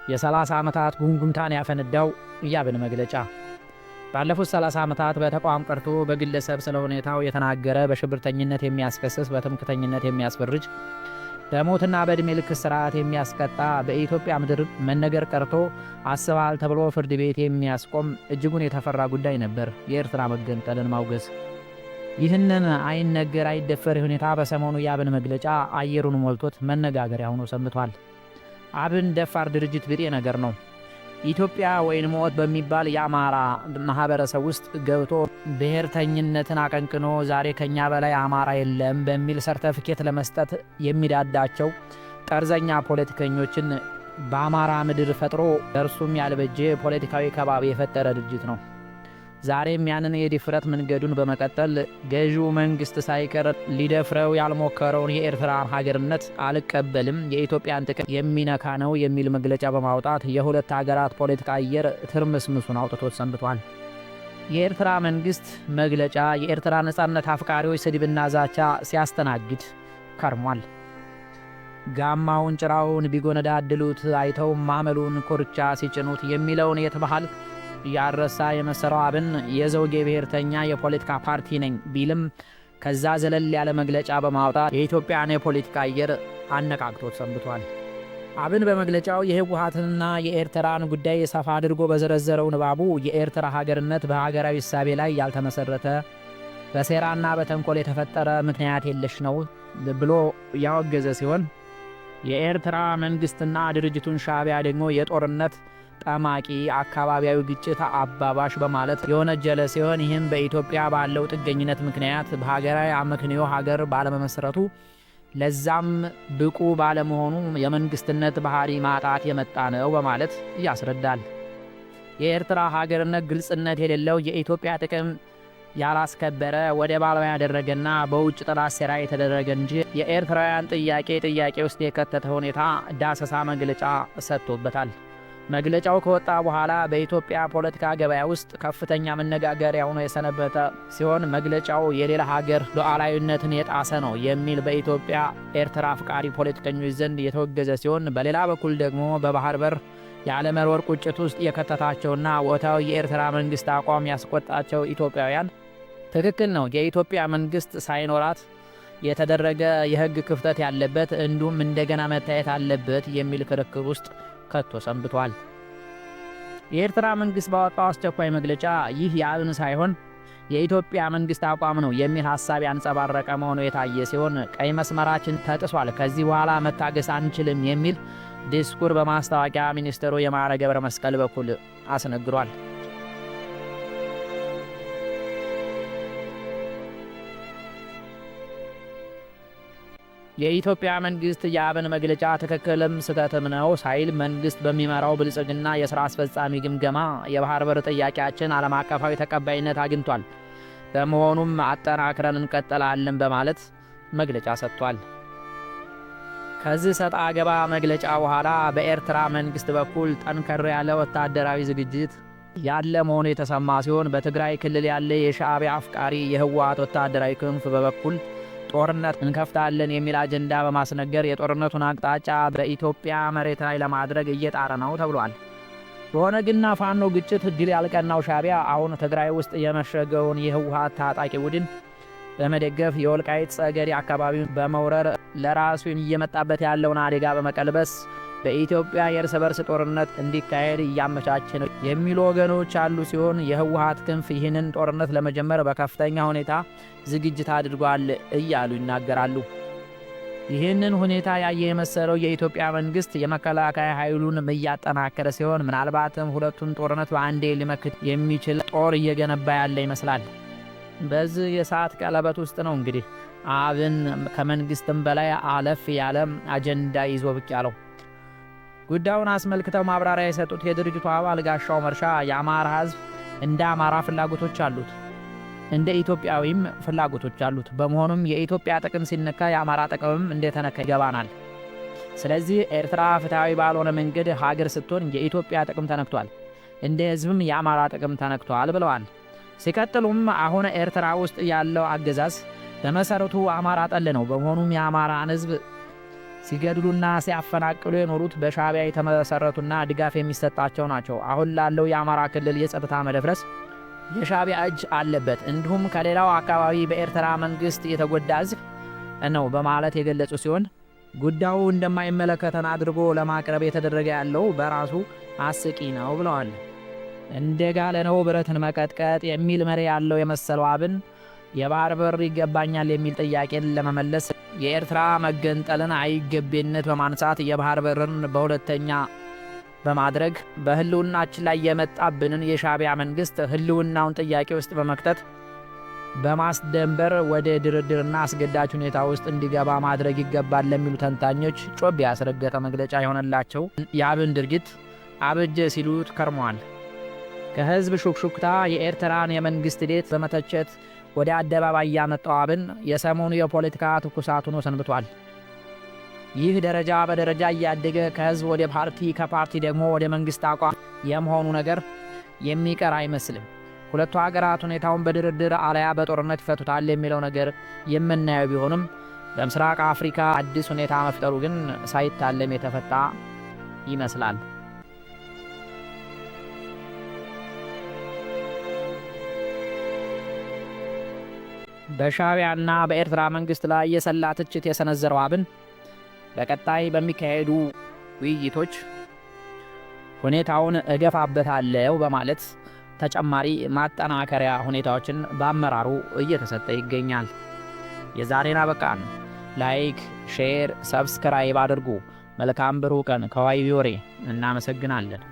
የ30 ዓመታት ጉንጉንታን ያፈነዳው የአብን መግለጫ ባለፉት 30 ዓመታት በተቋም ቀርቶ በግለሰብ ስለ ሁኔታው የተናገረ በሽብርተኝነት የሚያስከስስ በትምክህተኝነት የሚያስፈርጅ በሞትና በዕድሜ ልክ እስራት የሚያስቀጣ በኢትዮጵያ ምድር መነገር ቀርቶ አስበሃል ተብሎ ፍርድ ቤት የሚያስቆም እጅጉን የተፈራ ጉዳይ ነበር የኤርትራ መገንጠልን ማውገዝ። ይህንን አይነገር አይደፈር ሁኔታ በሰሞኑ የአብን መግለጫ አየሩን ሞልቶት መነጋገሪያ ሆኖ ሰንብቷል። አብን ደፋር ድርጅት ብጤ ነገር ነው። ኢትዮጵያ ወይን ሞት በሚባል የአማራ ማህበረሰብ ውስጥ ገብቶ ብሔርተኝነትን አቀንቅኖ ዛሬ ከኛ በላይ አማራ የለም በሚል ሰርተፊኬት ለመስጠት የሚዳዳቸው ጠርዘኛ ፖለቲከኞችን በአማራ ምድር ፈጥሮ እርሱም ያልበጀ ፖለቲካዊ ከባቢ የፈጠረ ድርጅት ነው። ዛሬም ያንን የድፍረት መንገዱን በመቀጠል ገዢው መንግስት ሳይቀር ሊደፍረው ያልሞከረውን የኤርትራን ሀገርነት አልቀበልም፣ የኢትዮጵያን ጥቅም የሚነካ ነው የሚል መግለጫ በማውጣት የሁለት ሀገራት ፖለቲካ አየር ትርምስምሱን አውጥቶት ሰንብቷል። የኤርትራ መንግስት መግለጫ የኤርትራ ነጻነት አፍቃሪዎች ስድብና ዛቻ ሲያስተናግድ ከርሟል። ጋማውን ጭራውን ቢጎነዳድሉት አይተው ማመሉን ኮርቻ ሲጭኑት የሚለውን የትባህል ያረሳ የመሰለው አብን የዘውጌ ብሔርተኛ የፖለቲካ ፓርቲ ነኝ ቢልም ከዛ ዘለል ያለ መግለጫ በማውጣት የኢትዮጵያን የፖለቲካ አየር አነቃቅቶት ሰንብቷል። አብን በመግለጫው የህወሓትንና የኤርትራን ጉዳይ ሰፋ አድርጎ በዘረዘረው ንባቡ የኤርትራ ሀገርነት በሀገራዊ እሳቤ ላይ ያልተመሰረተ በሴራና በተንኮል የተፈጠረ ምክንያት የለሽ ነው ብሎ ያወገዘ ሲሆን የኤርትራ መንግስትና ድርጅቱን ሻዕቢያ ደግሞ የጦርነት ጠማቂ አካባቢያዊ ግጭት አባባሽ በማለት የወነጀለ ሲሆን ይህም በኢትዮጵያ ባለው ጥገኝነት ምክንያት በሀገራዊ አመክንዮ ሀገር ባለመመስረቱ ለዛም ብቁ ባለመሆኑ የመንግስትነት ባህሪ ማጣት የመጣ ነው በማለት ያስረዳል። የኤርትራ ሀገርነት ግልጽነት የሌለው የኢትዮጵያ ጥቅም ያላስከበረ ወደብ አልባ ያደረገና በውጭ ጥላት ሴራ የተደረገ እንጂ የኤርትራውያን ጥያቄ ውስጥ የከተተ ሁኔታ ዳሰሳ መግለጫ ሰጥቶበታል። መግለጫው ከወጣ በኋላ በኢትዮጵያ ፖለቲካ ገበያ ውስጥ ከፍተኛ መነጋገሪያ ሆኖ የሰነበተ ሲሆን መግለጫው የሌላ ሀገር ሉዓላዊነትን የጣሰ ነው የሚል በኢትዮጵያ ኤርትራ አፍቃሪ ፖለቲከኞች ዘንድ የተወገዘ ሲሆን፣ በሌላ በኩል ደግሞ በባህር በር ያለመኖር ቁጭት ውስጥ የከተታቸውና ወቅታዊ የኤርትራ መንግስት አቋም ያስቆጣቸው ኢትዮጵያውያን ትክክል ነው፣ የኢትዮጵያ መንግስት ሳይኖራት የተደረገ የህግ ክፍተት ያለበት እንዲሁም እንደገና መታየት አለበት የሚል ክርክር ውስጥ ከቶ ሰንብቷል። የኤርትራ መንግስት ባወጣው አስቸኳይ መግለጫ ይህ የአብን ሳይሆን የኢትዮጵያ መንግስት አቋም ነው የሚል ሐሳብ ያንጸባረቀ መሆኑ የታየ ሲሆን ቀይ መስመራችን ተጥሷል፣ ከዚህ በኋላ መታገስ አንችልም የሚል ዲስኩር በማስታወቂያ ሚኒስትሩ የማነ ገብረ መስቀል በኩል አስነግሯል። የኢትዮጵያ መንግስት የአብን መግለጫ ትክክልም ስህተትም ነው ሳይል መንግስት በሚመራው ብልጽግና የሥራ አስፈጻሚ ግምገማ የባህር በር ጥያቄያችን ዓለም አቀፋዊ ተቀባይነት አግኝቷል፣ በመሆኑም አጠናክረን እንቀጥላለን በማለት መግለጫ ሰጥቷል። ከዚህ ሰጣ ገባ መግለጫ በኋላ በኤርትራ መንግስት በኩል ጠንከር ያለ ወታደራዊ ዝግጅት ያለ መሆኑ የተሰማ ሲሆን በትግራይ ክልል ያለ የሻዕቢያ አፍቃሪ የህወሓት ወታደራዊ ክንፍ በበኩል ጦርነት እንከፍታለን የሚል አጀንዳ በማስነገር የጦርነቱን አቅጣጫ በኢትዮጵያ መሬት ላይ ለማድረግ እየጣረ ነው ተብሏል። በኦነግና ፋኖ ግጭት ድል ያልቀናው ሻዕቢያ አሁን ትግራይ ውስጥ የመሸገውን የህወሓት ታጣቂ ቡድን በመደገፍ የወልቃይት ጸገዴ አካባቢውን በመውረር ለራሱ እየመጣበት ያለውን አደጋ በመቀልበስ በኢትዮጵያ የእርስ በርስ ጦርነት እንዲካሄድ እያመቻቸ ነው የሚሉ ወገኖች አሉ ሲሆን የህወሓት ክንፍ ይህንን ጦርነት ለመጀመር በከፍተኛ ሁኔታ ዝግጅት አድርጓል እያሉ ይናገራሉ። ይህንን ሁኔታ ያየ የመሰለው የኢትዮጵያ መንግስት የመከላከያ ኃይሉን እያጠናከረ ሲሆን ምናልባትም ሁለቱን ጦርነት በአንዴ ሊመክት የሚችል ጦር እየገነባ ያለ ይመስላል። በዚህ የሰዓት ቀለበት ውስጥ ነው እንግዲህ አብን ከመንግስትም በላይ አለፍ ያለ አጀንዳ ይዞ ብቅ ያለው። ጉዳዩን አስመልክተው ማብራሪያ የሰጡት የድርጅቱ አባል ጋሻው መርሻ የአማራ ህዝብ እንደ አማራ ፍላጎቶች አሉት፣ እንደ ኢትዮጵያዊም ፍላጎቶች አሉት። በመሆኑም የኢትዮጵያ ጥቅም ሲነካ የአማራ ጥቅምም እንደተነካ ይገባናል። ስለዚህ ኤርትራ ፍትሃዊ ባልሆነ መንገድ ሀገር ስትሆን የኢትዮጵያ ጥቅም ተነክቷል፣ እንደ ህዝብም የአማራ ጥቅም ተነክቷል ብለዋል። ሲቀጥሉም አሁን ኤርትራ ውስጥ ያለው አገዛዝ በመሰረቱ አማራ ጠል ነው። በመሆኑም የአማራን ህዝብ ሲገድሉና ሲያፈናቅሉ የኖሩት በሻዕቢያ የተመሰረቱና ድጋፍ የሚሰጣቸው ናቸው። አሁን ላለው የአማራ ክልል የጸጥታ መደፍረስ የሻዕቢያ እጅ አለበት፣ እንዲሁም ከሌላው አካባቢ በኤርትራ መንግስት የተጎዳ ሕዝብ ነው በማለት የገለጹ ሲሆን ጉዳዩ እንደማይመለከተን አድርጎ ለማቅረብ የተደረገ ያለው በራሱ አስቂ ነው ብለዋል። እንደ ጋለ ነው ብረትን መቀጥቀጥ የሚል መሪ ያለው የመሰለው አብን የባህር በር ይገባኛል የሚል ጥያቄን ለመመለስ የኤርትራ መገንጠልን አይገቤነት በማንሳት የባህር በርን በሁለተኛ በማድረግ በህልውናችን ላይ የመጣብንን የሻዕቢያ መንግስት ህልውናውን ጥያቄ ውስጥ በመክተት በማስደንበር ወደ ድርድርና አስገዳጅ ሁኔታ ውስጥ እንዲገባ ማድረግ ይገባል ለሚሉ ተንታኞች ጮቤ ያስረገጠ መግለጫ የሆነላቸው የአብን ድርጊት አበጀ ሲሉት ከርመዋል። ከህዝብ ሹክሹክታ የኤርትራን የመንግስት ሂደት በመተቸት ወደ አደባባይ ያመጣው አብን የሰሞኑ የፖለቲካ ትኩሳት ሆኖ ሰንብቷል። ይህ ደረጃ በደረጃ እያደገ ከህዝብ ወደ ፓርቲ ከፓርቲ ደግሞ ወደ መንግስት አቋም የመሆኑ ነገር የሚቀር አይመስልም። ሁለቱ ሀገራት ሁኔታውን በድርድር አለያ በጦርነት ይፈቱታል የሚለው ነገር የምናየው ቢሆንም በምስራቅ አፍሪካ አዲስ ሁኔታ መፍጠሩ ግን ሳይታለም የተፈታ ይመስላል። በሻዕቢያና በኤርትራ መንግስት ላይ የሰላ ትችት የሰነዘረው አብን በቀጣይ በሚካሄዱ ውይይቶች ሁኔታውን እገፋበታለሁ በማለት ተጨማሪ ማጠናከሪያ ሁኔታዎችን በአመራሩ እየተሰጠ ይገኛል። የዛሬን አበቃን። ላይክ፣ ሼር፣ ሰብስክራይብ አድርጉ። መልካም ብሩህ ቀን ከዋይቢ ወሬ። እናመሰግናለን።